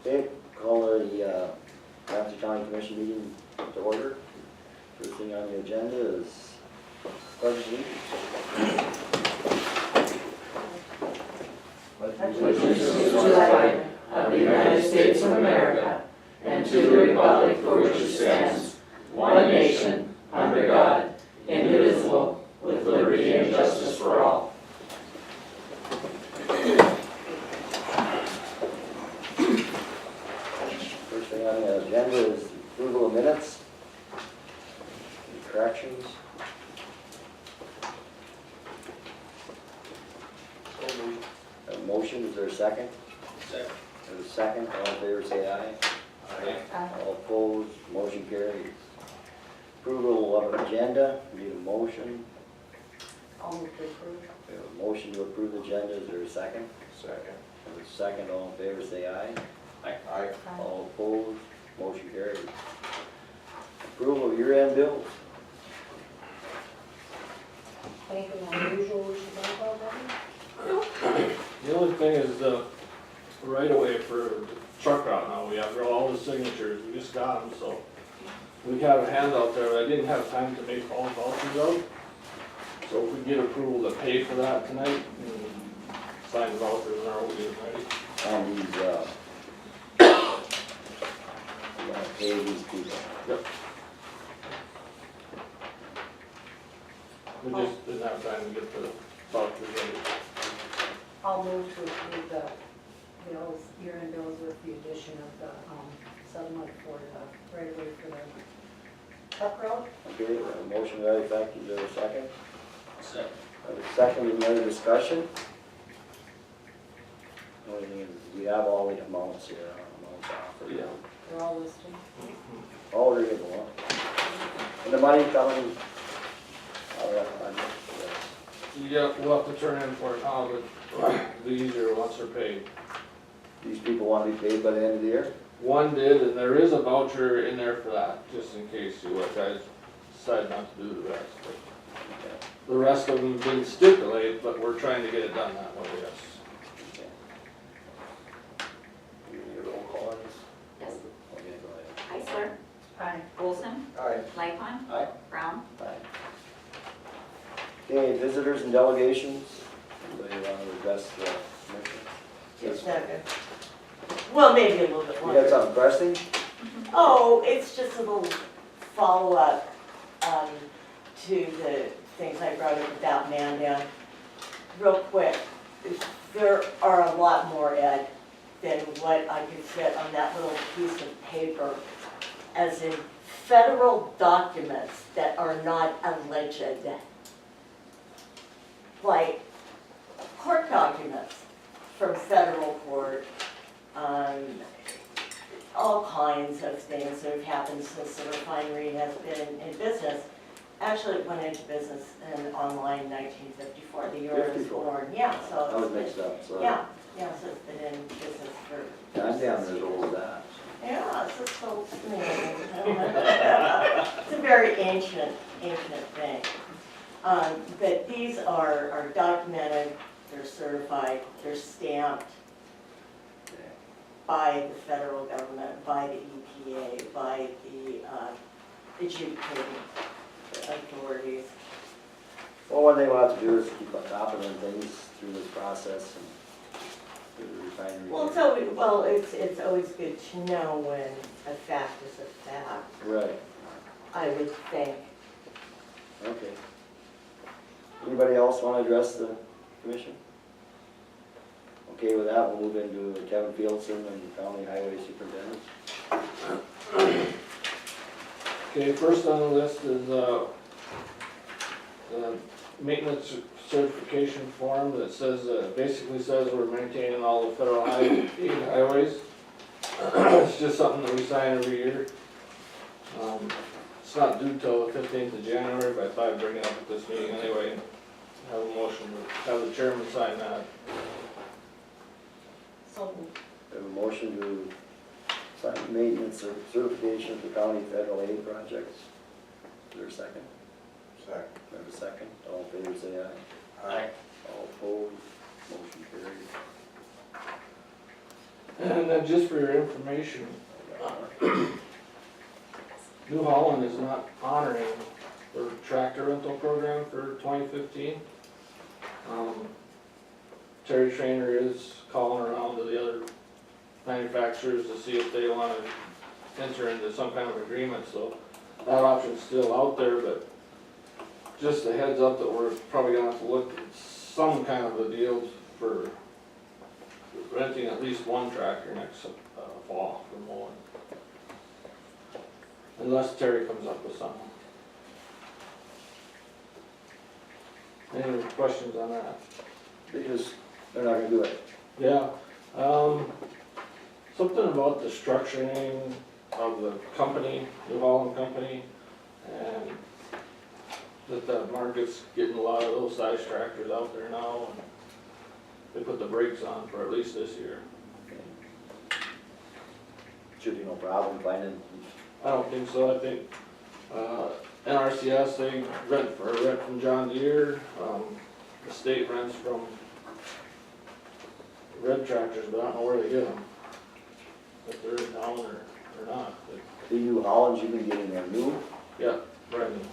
Okay, call the Ramsey County Commission meeting to order. First thing on the agenda is pledge of allegiance. Allegiance to the flag of the United States of America and to the republic for which it stands, one nation, under God, indivisible, with liberty and justice for all. First thing on the agenda is approval of minutes. Any corrections? A motion, is there a second? Second. There's a second, all in favor say aye. Aye. All opposed, motion carries. Approval of agenda, need a motion. I'll move to approve. We have a motion to approve the agenda, is there a second? Second. There's a second, all in favor say aye. Aye. All opposed, motion carries. Approval of year-end bills. Anything unusual we should know about that? The only thing is the right away for the truck route now, we have all the signatures, we just got them, so. We have a handout there, but I didn't have time to make all the vouchers out. So if we get approval to pay for that tonight, and sign the vouchers, and we'll get it ready. On these, we're gonna pay these people. Yep. We just didn't have time to get the vouchers ready. I'll move to approve the bills, year-end bills with the addition of the settlement for the right away for the truck road. Okay, we have a motion to that effect, is there a second? Second. I have a second, any other discussion? The only thing is, we have all the amounts here, amounts offered. Yeah. They're all listed. All readable, huh? And the money coming, Yeah, we'll have to turn in for it now, but it'll be easier once they're paid. these people want to be paid by the end of the year? One did, and there is a voucher in there for that, just in case you guys decide not to do the rest. But Okay. the rest of them didn't stipulate, but we're trying to get it done that way, yes. Okay. You need a roll call on this? Yes. Okay, go ahead. Heisler. Aye. Olson. Aye. Lightfon. Aye. Brown. Aye. Okay, visitors and delegations, anybody want to address the commission? Just a second. Well, maybe a little bit You got longer. something pressing? Oh, it's just a little follow-up to the things I brought up about Mandan. Real quick, there are a lot more, Ed, than what I could fit on that little piece of paper, as in federal documents that are not alleged. Like court documents from federal court, all kinds of things that have happened since the refinery has been in business. Actually, it went into business online in 1954, the year I was 54. born. Yeah, so. I was mixed up, so. Yeah, so it's been in business for. I'm down as old as that. Yeah, it's just so amazing. It's a very ancient thing. But these are documented, they're certified, they're stamped by the federal government, by the EPA, by the adjudicating authorities. Well, what they want to do is keep on top of them things through this process and through the refinery. Well, it's always good to know when a fact is a fact, Right, I would think. okay. Anybody else want to address the commission? Okay, with that, we'll move into Kevin Fieldson and County Highway Superintendent. Okay, first on the list is the maintenance certification form that says, basically says we're maintaining all the federal highways. It's just something that we sign every year. It's not due till the 15th of January, but I thought I'd bring it up at this meeting anyway. Have a motion to have the chairman sign that. So, We have a motion to sign maintenance certification for county federal aid projects. Is there a second? Second. We have a second. All in favor, say aye. Aye. All opposed, motion carries. And then just for your information, New Holland is not honoring their tractor rental program for 2015. Terry Trainer is calling around to the other manufacturers to see if they want to enter into some kind of agreement, so that option's still out there, but just a heads up that we're probably gonna have to look at some kind of a deal for renting at least one tractor next fall for mowing. Unless Terry comes up with something. Any questions on that? They're not gonna do it. Yeah, something about the structuring of the company, New Holland Company, and that the market's getting a lot of those size tractors out there now, and they put the brakes on for at least this year. Should be no problem finding, I don't think so, I think, NRCS, they rent from John Deere, the state rents from Red Tractors, but I don't know where they get them. If they're in town or not, but, the New Hollands you've been getting there new, yeah, Brendan,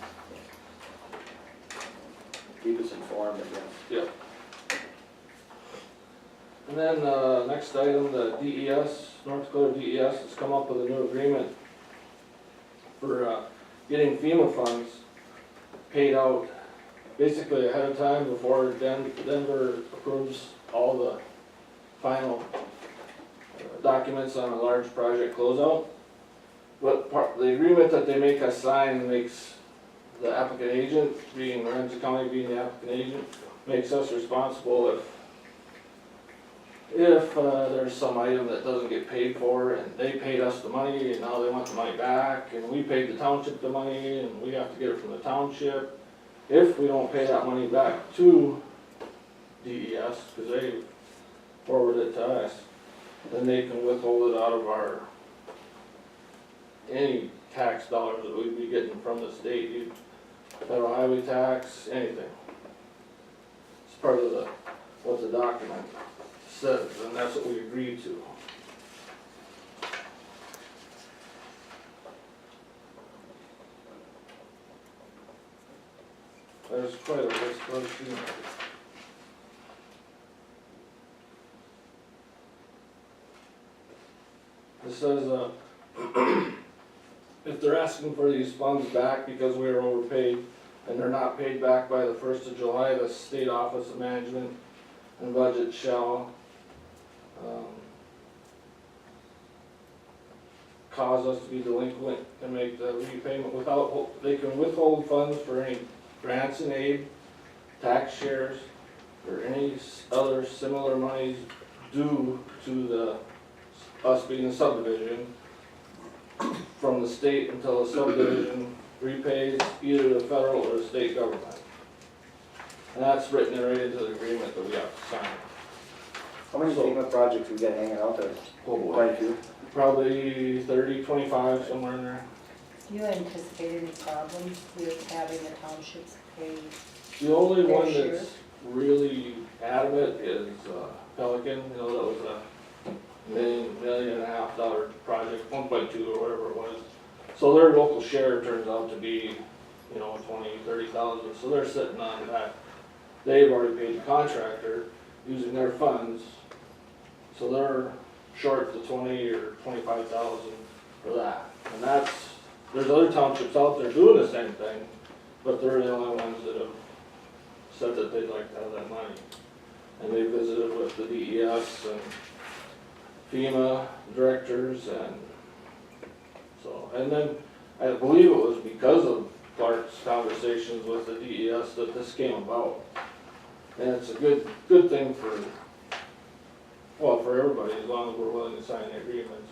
keep us informed, I guess. yeah. And then, next item, the DES, North Dakota DES has come up with a new agreement for, getting FEMA funds paid out basically ahead of time before Denver approves all the final documents on a large project closeout. But the agreement that they make us sign makes the applicant agent, being Ramsey County being the applicant agent, makes us responsible if there's some item that doesn't get paid for and they paid us the money and now they want the money back and we paid the township the money and we have to get it from the township. If we don't pay that money back to DES, because they forward it to us, then they can withhold it out of our, any tax dollars that we'd be getting from the state, federal highway tax, anything. It's part of what the document says, and that's what we agreed to. There's quite a list, let's see. It says, if they're asking for these funds back because we were overpaid and they're not paid back by the 1st of July, the State Office of Management and Budget shall cause us to be delinquent and make the repayment without, they can withhold funds for any grants and aid, tax shares, or any other similar monies due to us being a subdivision from the state until the subdivision repays either the federal or the state government. And that's written right into the agreement that we have to sign. How many FEMA projects we got hanging out there? Oh boy. Quite a few. Probably 30, 25, somewhere in there. Do you anticipate any problems with having the townships pay? The only Fair one share. that's really adamant is Pelican, you know, that was a million and a half dollar project, 1.2 or whatever it was. So their local share turns out to be, you know, 20, 30,000, so they're sitting on that. They've already paid the contractor using their funds, so they're short the 20 or 25,000 for that. And there's other townships out there doing the same thing, but they're the only ones that have said that they'd like to have that money. And they visited with the DES and FEMA directors, and so, and then I believe it was because of Clark's conversations with the DES that this came about. And it's a good thing for, well, for everybody, as long as we're willing to sign the agreements.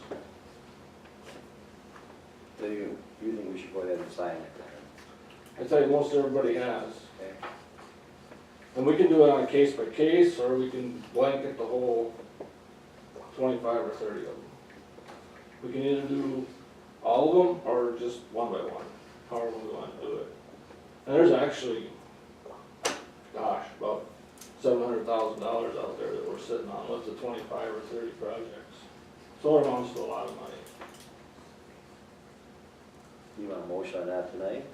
So you think we should go ahead and sign it? I tell you, most everybody has. Okay. And we can do it on a case by case, or we can blanket the whole 25 or 30 of them. We can either do all of them, or just one by one, however we want to do it. And there's actually, gosh, about $700,000 out there that we're sitting on with the 25 or 30 projects. So it amounts to a lot of money. You want a motion on that tonight?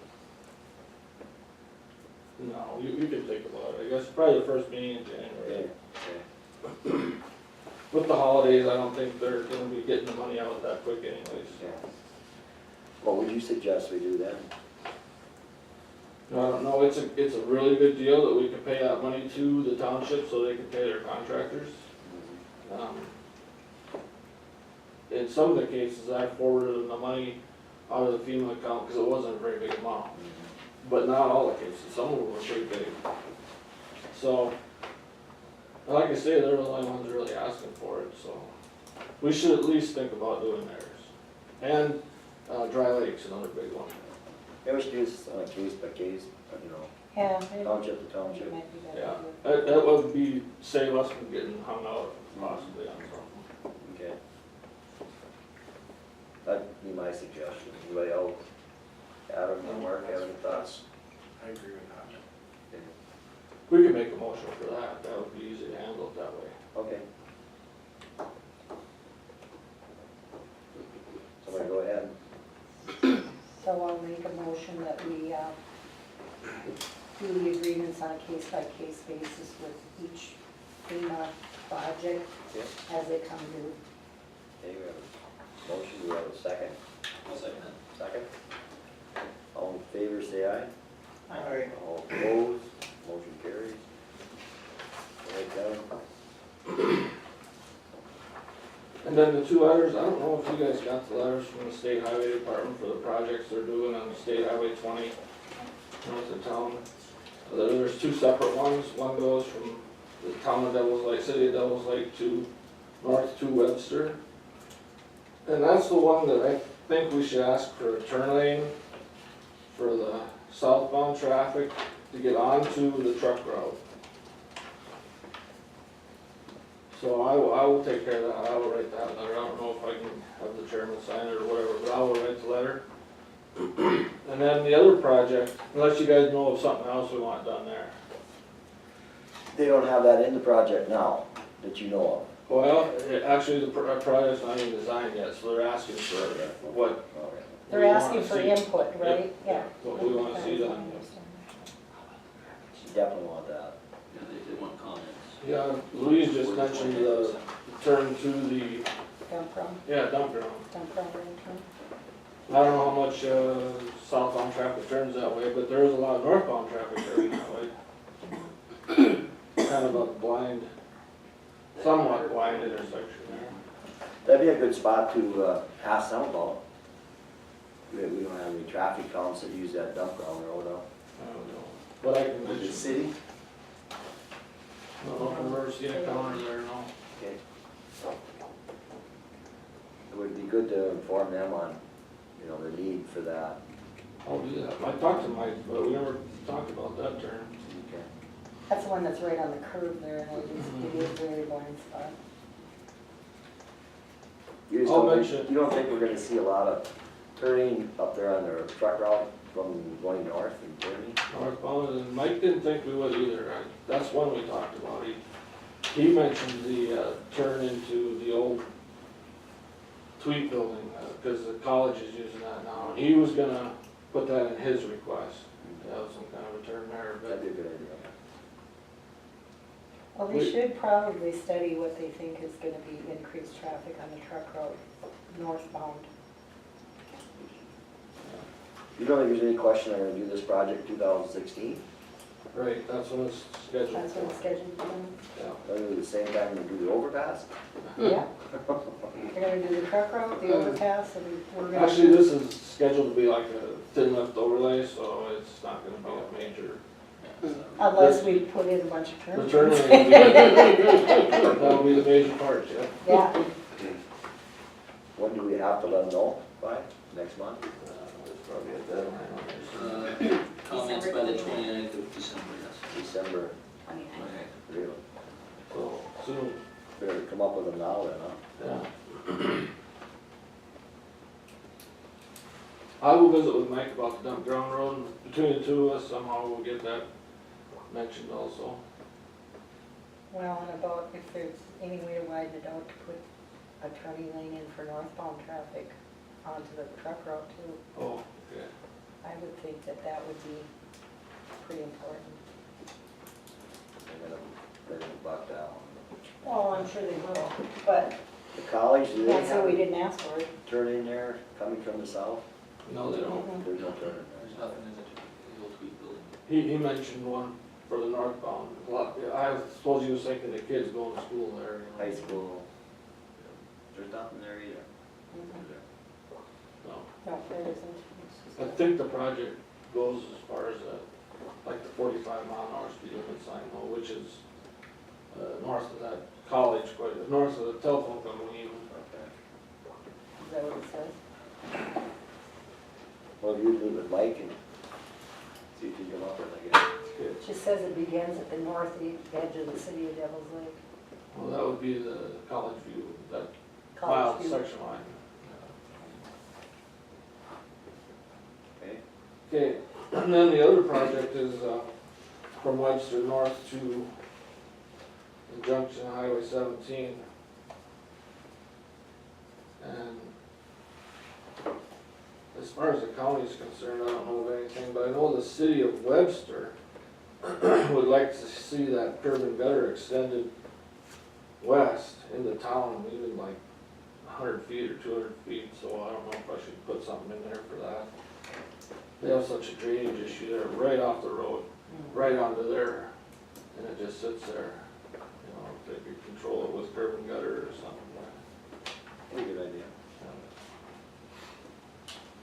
No, you can think about it, I guess probably the first meeting in January. Okay. With the holidays, I don't think they're gonna be getting the money out that quick anyways. Yeah. What would you suggest we do then? No, I don't know, it's a really good deal that we can pay that money to the township so they can pay their contractors. In some of the cases, I forwarded them the money out of the FEMA account because it wasn't a very big amount. But not all the cases, some of them were pretty big. So, like I say, they're the only ones really asking for it, so we should at least think about doing theirs. And Dry Lake's another big one. Maybe we should do this on a case by case, you know, Yeah. township to township. Yeah, that would be, save us from getting hung out possibly on something. Okay. That'd be my suggestion. Anybody else? Adam and Mark, have any thoughts? I agree with that. Okay. We could make a motion for that, that would be easy to handle it that way. Okay. Somebody go ahead. So I'll make a motion that we do the agreements on a case-by-case basis with each FEMA project Okay. as they come due. Okay, we have a motion, we have a second. I'll second that. Second. All in favor, say aye. Aye. All opposed, motion carries. All right, Kevin. And then the two letters, I don't know if you guys got the letters from the state highway department for the projects they're doing on State Highway 20 north of town. There's two separate ones, one goes from the town of Devils Lake, city of Devils Lake to north to Webster. And that's the one that I think we should ask for a turn lane for the southbound traffic to get onto the truck route. So I will take care of that, I will write that letter, I don't know if I can have the chairman sign it or whatever, but I will write the letter. And then the other project, unless you guys know of something else we want done there. They don't have that in the project now, that you know Well, actually, the project's not even designed yet, so they're asking for what. of. Okay. They're we asking wanna for see. input, right? Yeah. What we wanna see done. You definitely want that. Yeah, they want comments. Yeah, Louise just mentioned the turn to the, Dump ground, dump ground. dump ground arrangement. I don't know how much southbound traffic turns that way, but there is a lot of northbound traffic turning that way. Kind of a blind, somewhat blind intersection there. That'd be a good spot to pass them about. We don't have any traffic counts that use that dump ground road out. I don't know, but I can With mention. the city? I don't know if I've ever seen a counter there, no. Okay. It would be good to inform them on, you know, the need for that. I'll do that. I talked to Mike, but we never talked about that turn. Okay. That's the one that's right on the curve there, and it is very blind spot. You just I'll don't mention- think, you don't think we're gonna see a lot of turning up there on their truck route from going north and turning? Northbound, and Mike didn't think we would either. That's one we talked about. He mentioned the turn into the old Tweet building, because the college is using that now. And he was gonna put that in his request, to have some kind of a turn there, That'd but be a good idea. Well, they should probably study what they think is gonna be increased traffic on the truck road northbound. You don't think there's any question they're gonna do this project 2016? right, that's when it's scheduled That's what it's for. scheduled to do. Yeah. They're gonna do the same time they do the overpass? Yeah. They're gonna do the truck road, the overpass, and we're gonna. Actually, this is scheduled to be like a thin lift overlay, so it's not gonna be a major. Unless we put in a bunch of The turns. turn lane, that'll be the major part, yeah. Yeah, When do we have to let them know by? Next month? There's probably a deadline on there. Comments by the 29th of December, yes. December, Okay. really? So, soon, Better come up with them now then, huh? yeah. I will visit with Mike about the dump ground road, between the two of us, somehow we'll get that mentioned also. well, and about if there's any way to widen it out to put a turning lane in for northbound traffic onto the truck route too. Oh, okay. I would think that that would be pretty important. They're gonna buck down. Well, I'm sure they will, but The college, do they that's why we have didn't ask for it. turn in there coming from the south? No, they don't. There's no turn in There's there. nothing in the old tweet building. He mentioned one for the northbound. A lot- I suppose he was thinking the kids going to school there. you know. High school, there's nothing there either. No. No, there isn't. It's just I a- think the project goes as far as like the 45-mile-an-hour speed limit sign though, which is north of that college, quite north of the telephone company even. Okay. Is that what it says? Well, you meet with Mike and see if you come up with it, I guess. It just says it begins at the north edge of the city of Devils Lake. Well, that would be the college view, that College mile View. section line. Okay, Okay, and then the other project is from Webster north to the junction of Highway 17. And as far as the county is concerned, I don't know of anything, but I know the city of Webster would like to see that curb and gutter extended west into town, even like 100 feet or 200 feet, so I don't know if I should put something in there for that. They have such a drainage issue there, right off the road, right onto there, and it just sits there. You know, if they could control it with curb and gutter or something. pretty good idea.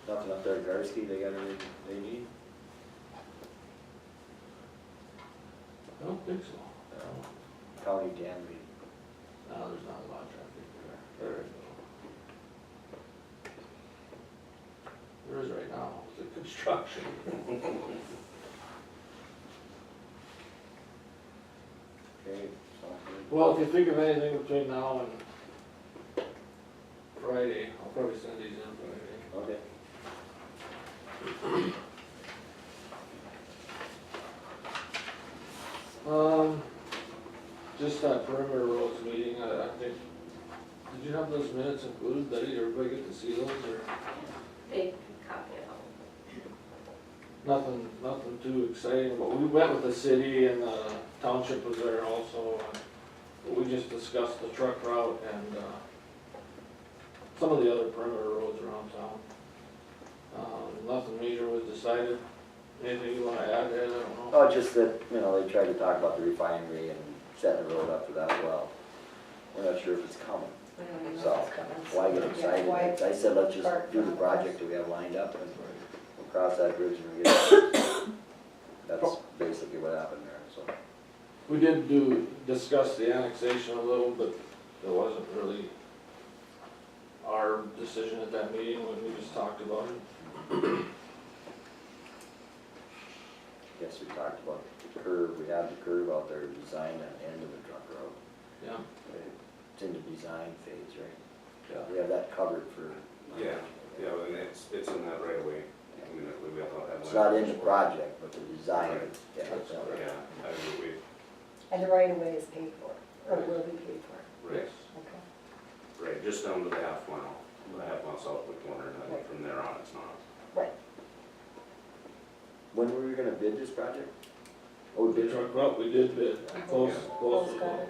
Nothing up there at Garski, they got everything they need? I don't think so. County can be. No, there's not a lot of traffic there. There is. There is right now, with the construction. Okay, sounds good. Well, if you think of anything between now and Friday, I'll probably send these in Friday. Okay. Just that perimeter roads meeting, I think, did you have those minutes included, did everybody get to see those, or? Big copy of them. Nothing too exciting, but we went with the city and the township was there also. And we just discussed the truck route and some of the other perimeter roads around town. Nothing major was decided. Anything you wanna add, Ed? I don't know. Oh, just that, you know, they tried to talk about the refinery and setting the road up for that well. We're not sure if it's coming, We don't even know so if it's coming. why get Yeah, why- excited? I said, let's just start do the from project that we have lined up and we'll cross that bridge when we get there. That's basically what happened there, so. We did discuss the annexation a little, but it wasn't really our decision at that meeting when we just talked about it. Guess we talked about the curve, we have the curve out there to design that end of the truck road. Yeah, It's in the design phase, right? yeah. We have that covered for. Yeah, and it's in that right away. I mean, we thought that. It's not in the project, but the design, yeah. That's it's- correct. Yeah, I agree, And the right of way is paid for, or will be paid for, right, okay? right, just down to the half mile south of the corner, and then from there on, it's not. Right. When were we gonna bid this project? Oh, we The bid it? truck route, we did bid, close. Close got it.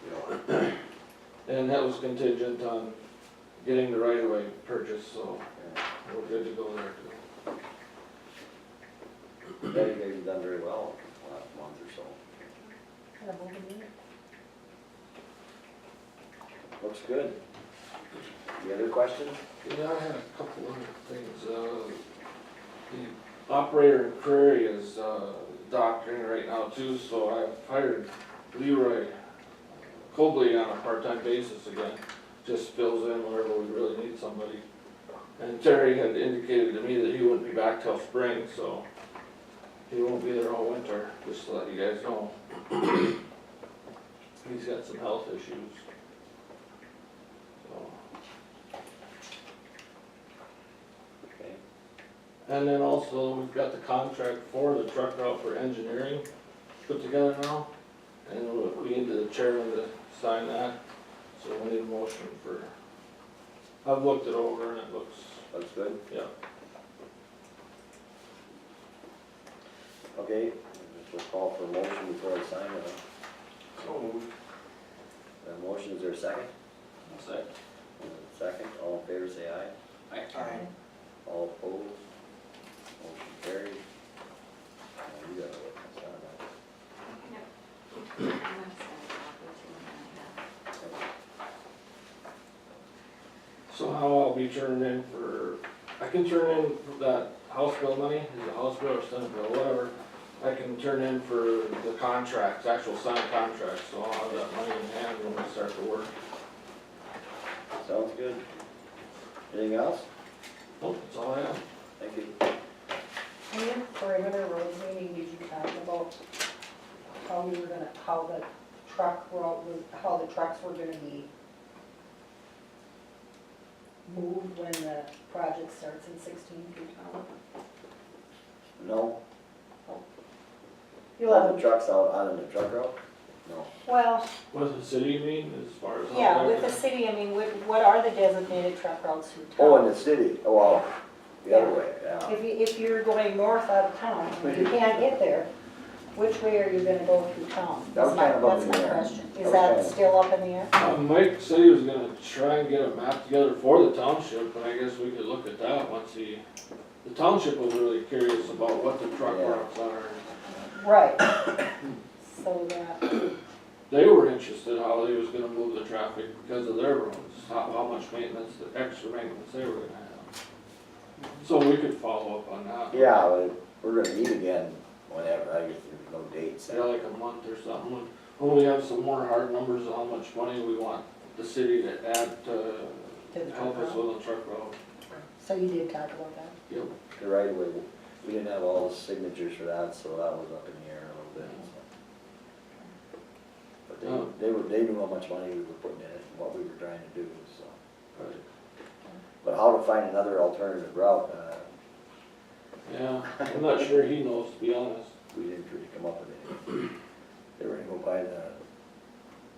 You know, And that was contingent on getting the right of way purchased, so Yeah. we're good to go there too. Yeah, you guys have done very well the last month or so. Kind of moving in. Looks good. Any other questions? Yeah, I had a couple other things. The operator in Prairie is doctoring right now too, so I've hired Leroy Cobley on a part-time basis again. Just fills in whenever we really need somebody. And Terry had indicated to me that he wouldn't be back till spring, so he won't be there all winter, just to let you guys know. He's got some health issues. So. Okay. And then also, we've got the contract for the truck route for engineering put together now. And we need the chairman to sign that, So we need a motion for, I've looked it over and it looks, Looks good? yeah. Okay, we'll call for a motion before I sign it. So moved. The motion, is there a second? Second. Second, all in favor say aye. Aye. All opposed? Motion carried. You gotta look, that's not enough. So how I'll be turning in for, I can turn in for that house bill money, is it house bill or senate bill, whatever. I can turn in for the contracts, actual signed contracts, so I'll have that money in hand when we start the work. Sounds good. Anything else? Nope, that's all I have. Thank you. In your perimeter roads meeting, did you talk about how we were gonna, how the truck route was, how the trucks were gonna be moved when the project starts in 16 through town? No? You'll All have, the trucks out on the truck route? No. well, What does the city mean as far as? how yeah, that with the goes? city, I mean, what are the designated truck routes through Oh, town? in the city, oh, well, the other way, yeah. If you're going north out of town, you can't get there, which way are you gonna go through town? That was That's kind of up in my the air. question. That Is was that kind of- still up in the air? Mike said he was gonna try and get a map together for the township, and I guess we could look at that once he, the township was really curious about what the truck Yeah. routes are. Right. So that, They were interested how they was gonna move the traffic because of their roads, how much maintenance, the extra maintenance they were gonna have. So we could follow up on that. Yeah, we're gonna meet again whenever, I guess there's no dates. Yeah, like a month or something, when we have some more hard numbers of how much money we want the city to add to to the help truck us route. with the truck route. So you did talk about that? Yep. The right of way, we didn't have all the signatures for that, so that was up in the air a little bit. So. But they knew how much money we were putting in it and what we were trying to do, so. Right. But how to find another alternative route, Yeah, I'm not sure he knows, to be honest. we didn't really come up with anything. They were gonna go by the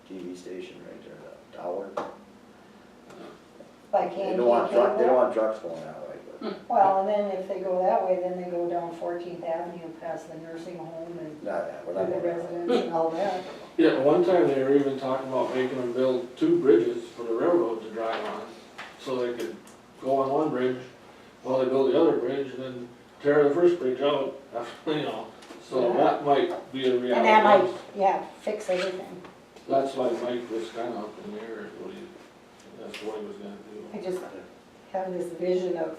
TV station right there, the tower. By They Candy don't want truck, they don't Cable? want trucks going that way, but, Well, and then if they go that way, then they go down 14th Avenue past the nursing home and not that, we're to not the going that way. residents and all that. Yeah, one time they were even talking about making them build 2 bridges for the railroad to drive on, so they could go on one bridge while they build the other bridge, and then tear the first bridge out, after, you know, so Yeah. that might be a reality. And that might, yeah, fix everything. That's why Mike was kinda up in the air, that's what he was gonna I do. just have this vision of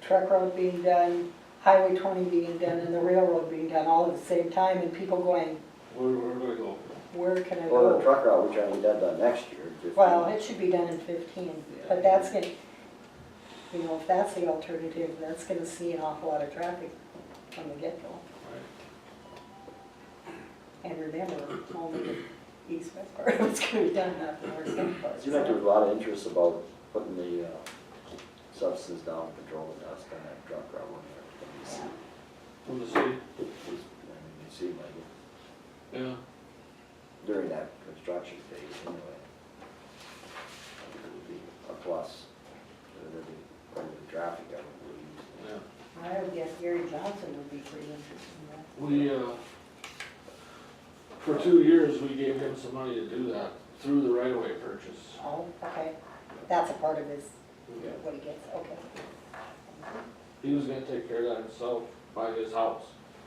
truck road being done, Highway 20 being done, and the railroad being done all at the same time, and people going, Where do we go? where can I Well, the go? truck route, we're trying to get that done next year. 15. Well, it should be done in 15, but that's gonna, you know, if that's the alternative, that's gonna see an awful lot of traffic from the get-go. And remember, only the east-west part of it's gonna be done, not the north-south part. It seemed like there was a lot of interest about putting the substance down control and dust on that truck route when Yeah. From the city? it seemed like it Yeah. during that construction phase anyway. It would be a plus, there'd be quite a bit of traffic, I would believe. Yeah. I would guess Gary Johnson would be pretty interested in that. We, for 2 years, we gave him some money to do that through the right-of-way purchase. Oh, okay, that's a part of his, Yeah. what he gets, okay. He was gonna take care of that himself by his house,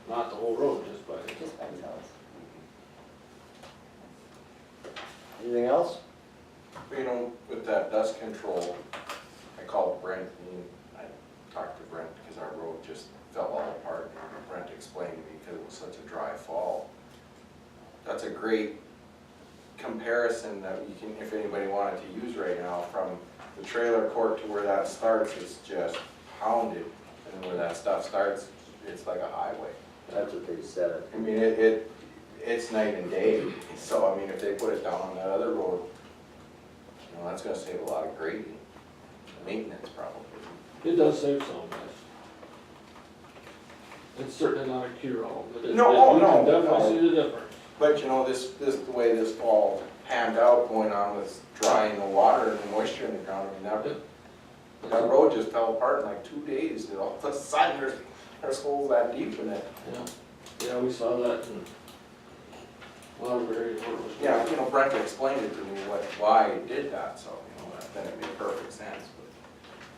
not the whole road, just by his. Just by his house. Anything else? You know, with that dust control, I called Brent and I talked to Brent because our road just fell all apart. And Brent explained to me because it was such a dry fall. That's a great comparison that you can, if anybody wanted to use right now, from the trailer court to where that starts is just pounded. And then where that stuff starts, it's like a highway. That's what they said. I mean, it's night and day. So, I mean, if they put it down on that other road, you know, that's gonna save a lot of grading, maintenance probably. It does save some, yes. It's certainly not a cure-all, but No, you no, can definitely no. see the difference. But you know, the way this fall panned out going on with drying the water and the moisture in the ground. I mean, that road just fell apart in like 2 days, you know, all of a sudden there's holes that deep in it. Yeah, we saw that in Waterbury. where it was- Yeah, you know, Brent explained it to me why he did that, so, you know, then it made perfect sense.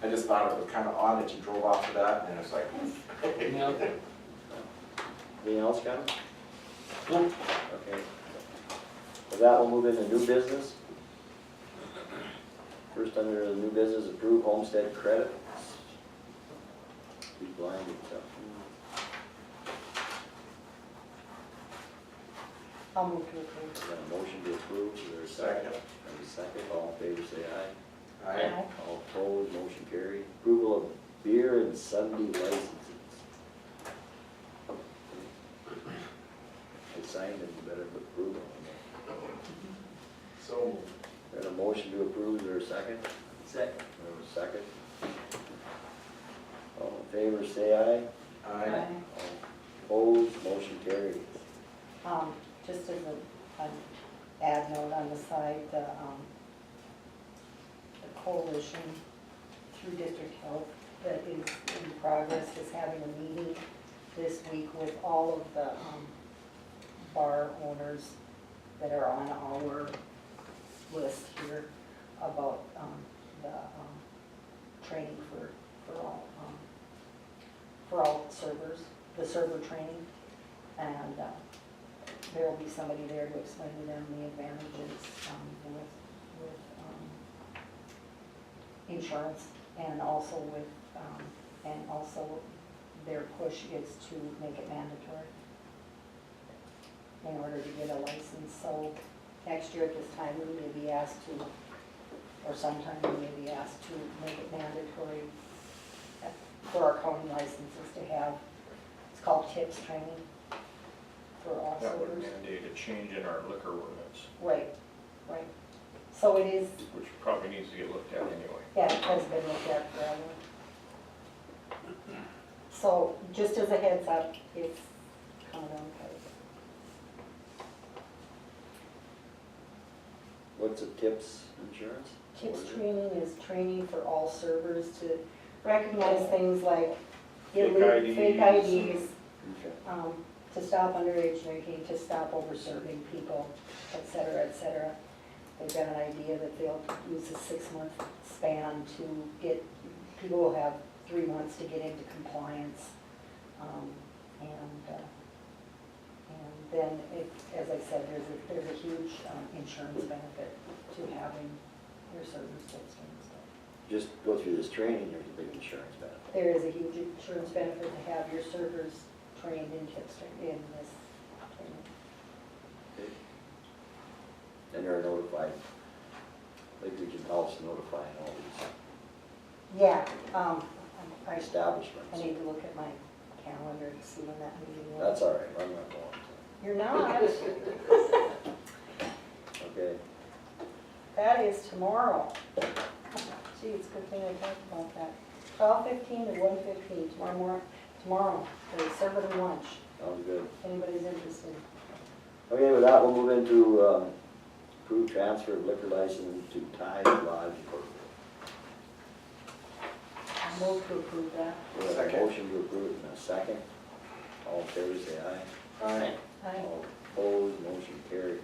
But I just thought it was kind of odd that you drove off of that and it's like, oof. Yeah. Anything else, Kevin? Nope. Okay. With that, we'll move into new business. First under the new business, approve homestead credit. Be blinded, so. I'll move to approve. We got a motion to approve, is there a second? And a second, all in favor say aye. Aye. All opposed, motion carried. Approval of beer and Sunday licenses. I signed it, you better put approval on So, there. Got a motion to approve, is there a second? Second. There a second. All in favor say aye. aye. All opposed, motion carried. Just as an add note on the side, the coalition through district health that is in progress is having a meeting this week with all of the bar owners that are on our list here about the training for all servers, the server training. And there will be somebody there to explain to them the advantages with insurance, and also their push is to make it mandatory in order to get a license. So next year at this time, we may be asked to, or sometime we may be asked to make it mandatory for our county licenses to have, it's called TIPS training for all That would servers. mandate a change in our liquor ordinance, Right, right. So it is, which probably needs to get looked at anyway. yeah, it has been looked at forever. So just as a heads up, it's coming on tight. What's a TIPS insurance? TIPS What is it? training is training for all servers to recognize things like Fake fake IDs. IDs, Okay. to stop underage drinking, to stop over-serving people, et cetera, et cetera. They've got an idea that they'll use a 6-month span to get, people will have 3 months to get into compliance. And then, as I said, there's a huge insurance benefit to having your servers TIPS trained. Just go through this training, there's a big insurance benefit. There is a huge insurance benefit to have your servers trained in TIPS, in this training. And they're notified, like Region Health's notifying all these Yeah, I establishments. need to look at my calendar to see when that meeting was. That's all right, I'm not going You're not? to. Okay, That is tomorrow. Gee, it's a good thing I talked about that. 12:15 to 1:15 tomorrow, for serving them lunch, sounds good. if anybody's interested. Okay, with that, we'll move into approved transfer of liquor license to Tide Lodge Incorporated. I'll move to approve that. We have a Second. motion to approve in a second. All in favor, say aye. Aye. Aye. All opposed, motion carries.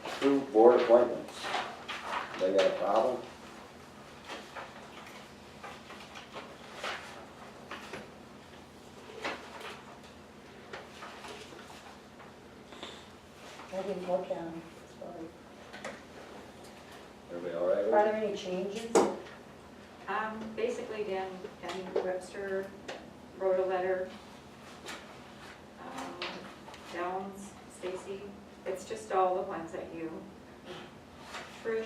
Approved board appointments. They got a problem? I didn't look at them, sorry. Everybody all right with Are it? there any changes? Basically, Danny Webster wrote a letter. Downs, Stacy, it's just all the ones that you, Trish,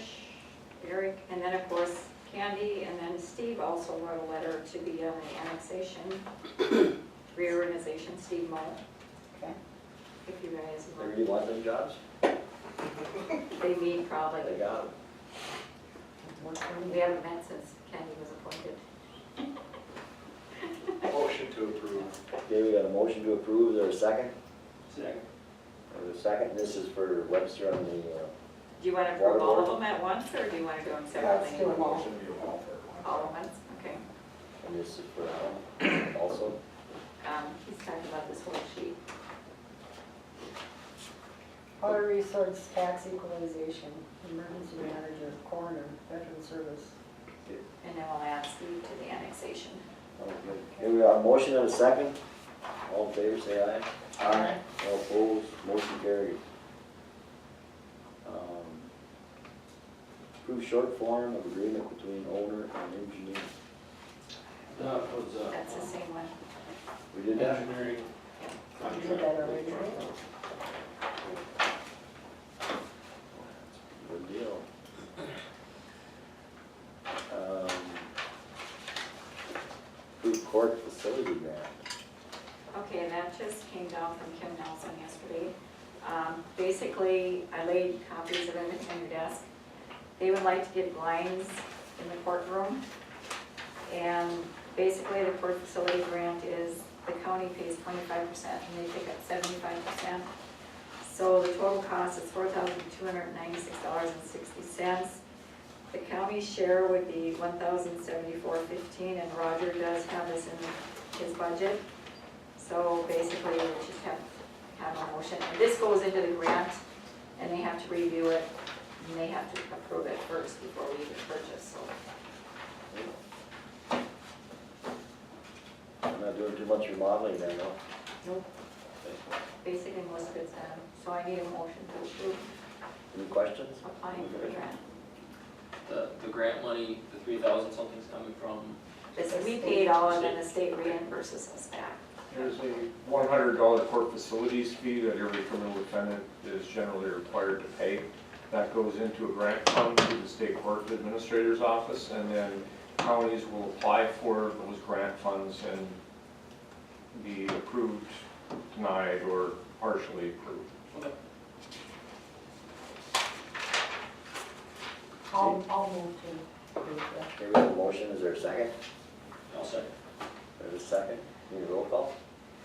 Eric, and then of course Candy, and then Steve also wrote a letter to be on the annexation, reorganization, Steve Moe, Okay. if you guys They want. really want them jobs? They meet probably, They got them. Work for we me. haven't met since Candy was appointed. Motion to approve. Okay, we got a motion to approve, is there a second? Second. There's a second, this is for Webster on the, Do you want to approve all of Waterboard? them at once, or do you want to do them Let's separately? do them all. All at once, okay. and this is for also. He's talking about this whole sheet. Water resource tax equalization, emergency manager, coroner, veteran service. And then we'll add Steve to the annexation. Okay, here we have a motion and a second. All in favor, say aye. Aye. All opposed, motion carried. Approve short form of agreement between owner and engineer. That was, That's the same one. We did that? engineering. We did that already, right? Good deal. Approve court facility grant. Okay, that just came down from Kim Nelson yesterday. Basically, I laid copies of everything on your desk. They would like to get blinds in the courtroom. And basically, the court facility grant is, the county pays 25% and they pick up 75%. So the total cost is $4,296.60. The county share would be $1,074.15, and Roger does have this in his budget. So basically, we just have a motion. And this goes into the grant, and they have to review it, and they have to approve it first before we even purchase, so. I'm not doing too much remodeling there, no? Nope. Basically, most of it's done, so I need a motion to approve Any questions? applying for the grant. The grant money, the 3,000 something's coming from, This, we paid all, and then the state reimburses us back. There's a $100 court facilities fee that every criminal defendant is generally required to pay. That goes into a grant fund through the state court administrator's office, and then counties will apply for those grant funds and be approved, denied, or partially approved. I'll move to approve that. Okay, we have a motion, is there a second? I'll second. There's a second, need a roll call?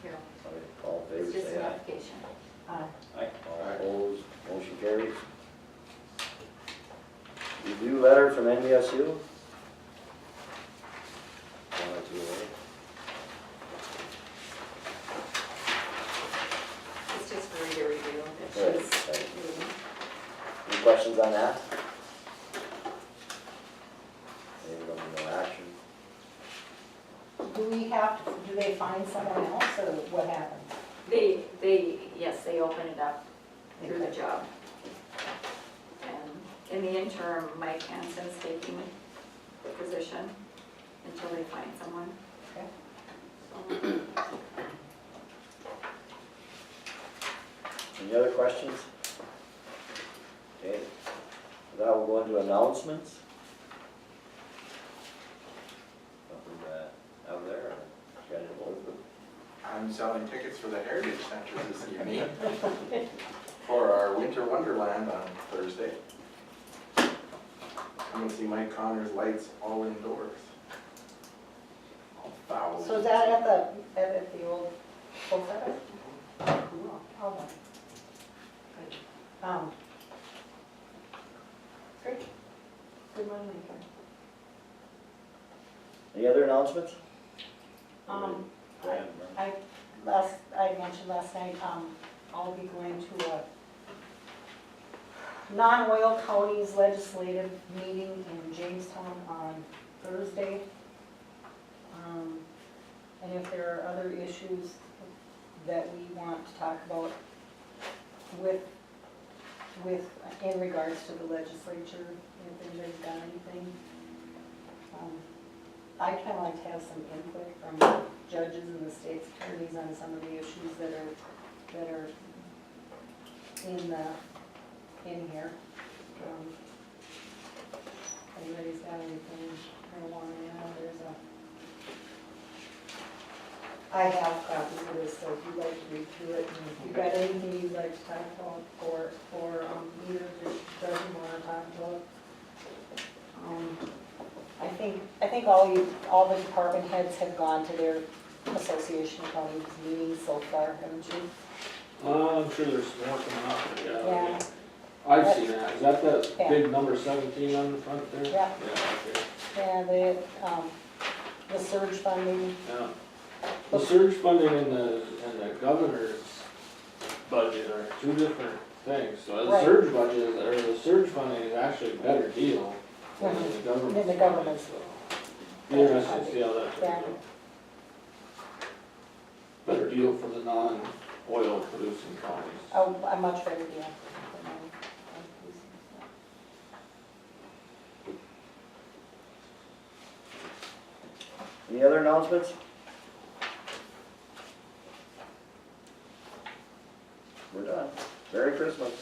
Here, Okay, all in it's favor, just say an aye. application. All opposed, motion carries. Review letter from NDSU. One or two, right? It's just for your review, that Right, she's right. reading. Any questions on that? Maybe no action. Do we have, do they find someone else, or what happens? Yes, they open it up through the job. And in the interim, Mike Hansen's taking the position until they find someone. Okay. So, Any other questions? Okay, that will go into announcements. Nothing out there, or got it open? I'm selling tickets for the Heritage Center this evening for our Winter Wonderland on Thursday. Come and see Mike Connor's lights all indoors. All thousands. So is that at the old post office? Cool. I'll go. Great. Good one, Lincoln. Any other announcements? I mentioned last night, I'll be going to a non-oil counties legislative meeting in Jamestown on Thursday. And if there are other issues that we want to talk about in regards to the legislature, if anybody's got anything, I kind of like to have some input from judges and the state's attorneys on some of the issues that are in here. Anybody's got anything they want to add? I have copies of this, so if you'd like to read through it, and if you've got anything you'd like to talk about, or either just doesn't want to talk about. I think all the department heads have gone to their Association of Counties meetings so far, haven't you? I'm sure there's some more coming up, but yeah. Yeah. I've seen that, is that that Yeah. big number 17 on the front there? Yeah. Okay, Yeah, the surge funding, yeah. The surge funding and the governor's budget are two different things, so the Right. surge budget, or the surge funding is actually a better deal than the government's. Than the government's. funding, so. Be interested to see how that Yeah. turns out. Better deal for the non-oil producing counties. oh, a much better deal. Any other announcements? We're done. Merry Christmas.